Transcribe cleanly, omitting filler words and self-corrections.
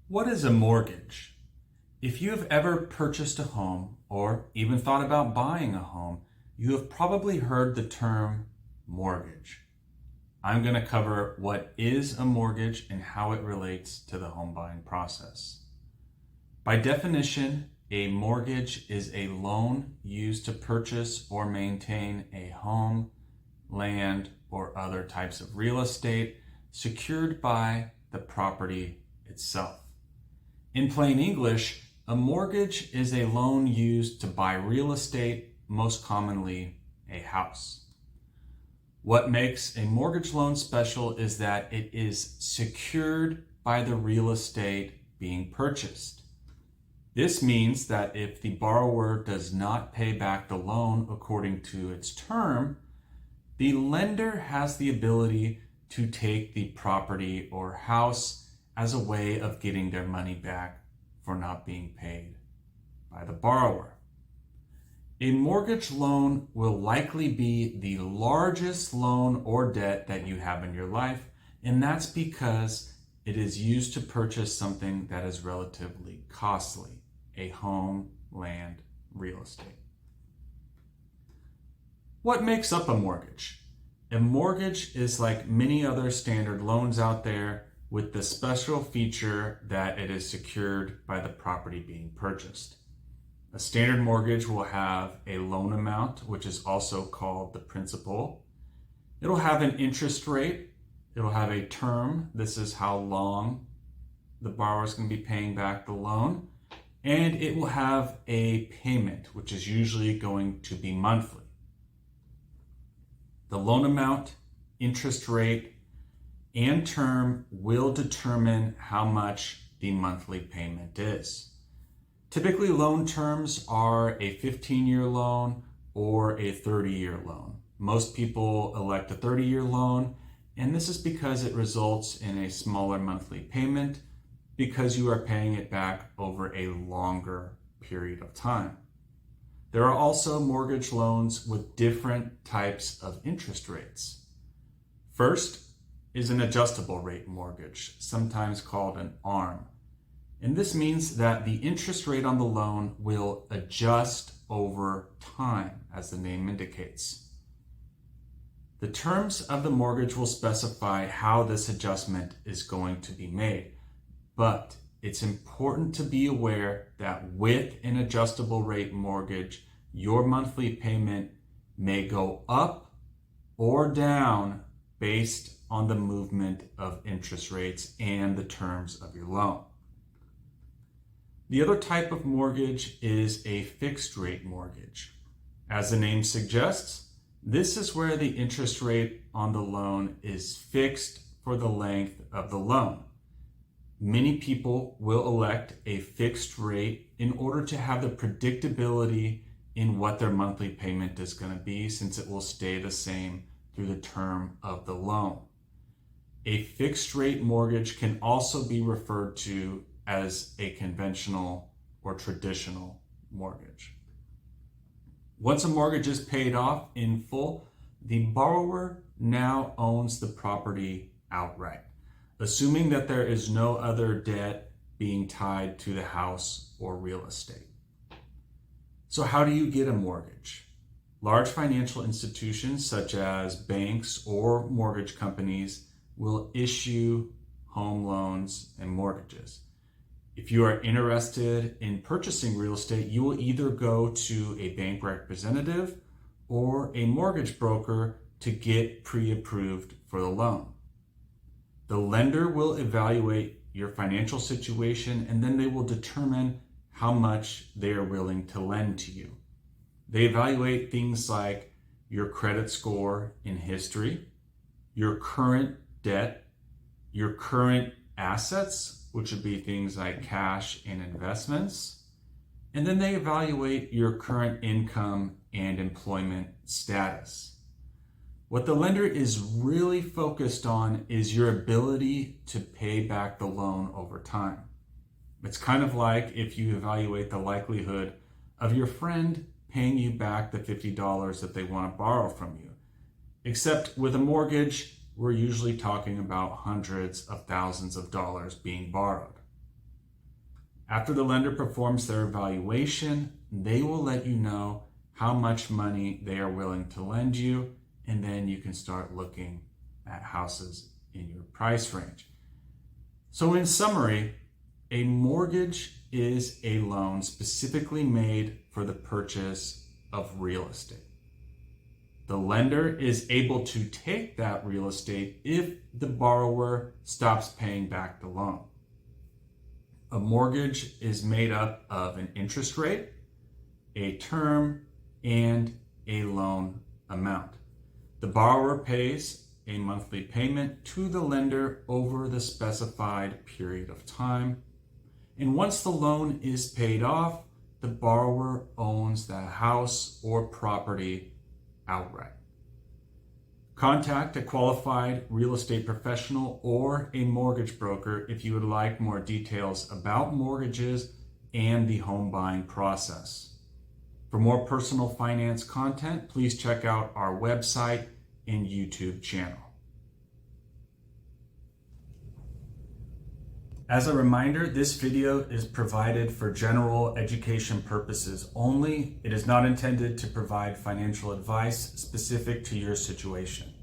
What is a mortgage? If you have ever purchased a home or even thought about buying a home, you have probably heard the term mortgage. I'm going to cover what is a mortgage and how it relates to the home buying process. By definition, a mortgage is a loan used to purchase or maintain a home, land, or other types of real estate secured by the property itself. In plain English, a mortgage is a loan used to buy real estate, most commonly a house. What makes a mortgage loan special is that it is secured by the real estate being purchased. This means that if the borrower does not pay back the loan according to its term, the lender has the ability to take the property or house as a way of getting their money back for not being paid by the borrower. A mortgage loan will likely be the largest loan or debt that you have in your life, and that's because it is used to purchase something that is relatively costly, a home, land, real estate. What makes up a mortgage? A mortgage is like many other standard loans out there, with the special feature that it is secured by the property being purchased. A standard mortgage will have a loan amount, which is also called the principal. It'll have an interest rate. It'll have a term. This is how long the borrower is going to be paying back the loan. And it will have a payment, which is usually going to be monthly. The loan amount, interest rate, and term will determine how much the monthly payment is. Typically, loan terms are a 15-year loan or a 30-year loan. Most people elect a 30-year loan, and this is because it results in a smaller monthly payment because you are paying it back over a longer period of time. There are also mortgage loans with different types of interest rates. First is an adjustable rate mortgage, sometimes called an ARM. And this means that the interest rate on the loan will adjust over time, as the name indicates. The terms of the mortgage will specify how this adjustment is going to be made, but it's important to be aware that with an adjustable rate mortgage, your monthly payment may go up or down based on the movement of interest rates and the terms of your loan. The other type of mortgage is a fixed rate mortgage. As the name suggests, this is where the interest rate on the loan is fixed for the length of the loan. Many people will elect a fixed rate in order to have the predictability in what their monthly payment is going to be, since it will stay the same through the term of the loan. A fixed rate mortgage can also be referred to as a conventional or traditional mortgage. Once a mortgage is paid off in full, the borrower now owns the property outright, assuming that there is no other debt being tied to the house or real estate. So how do you get a mortgage? Large financial institutions such as banks or mortgage companies will issue home loans and mortgages. If you are interested in purchasing real estate, you will either go to a bank representative or a mortgage broker to get pre-approved for the loan. The lender will evaluate your financial situation, and then they will determine how much they are willing to lend to you. They evaluate things like your credit score in history, your current debt, your current assets, which would be things like cash and investments, and then they evaluate your current income and employment status. What the lender is really focused on is your ability to pay back the loan over time. It's kind of like if you evaluate the likelihood of your friend paying you back the $50 that they want to borrow from you. Except with a mortgage, we're usually talking about hundreds of thousands of dollars being borrowed. After the lender performs their evaluation, they will let you know how much money they are willing to lend you, and then you can start looking at houses in your price range. So in summary, a mortgage is a loan specifically made for the purchase of real estate. The lender is able to take that real estate if the borrower stops paying back the loan. A mortgage is made up of an interest rate, a term, and a loan amount. The borrower pays a monthly payment to the lender over the specified period of time. And once the loan is paid off, the borrower owns the house or property outright. Contact a qualified real estate professional or a mortgage broker if you would like more details about mortgages and the home buying process. For more personal finance content, please check out our website and YouTube channel. As a reminder, this video is provided for general education purposes only. It is not intended to provide financial advice specific to your situation.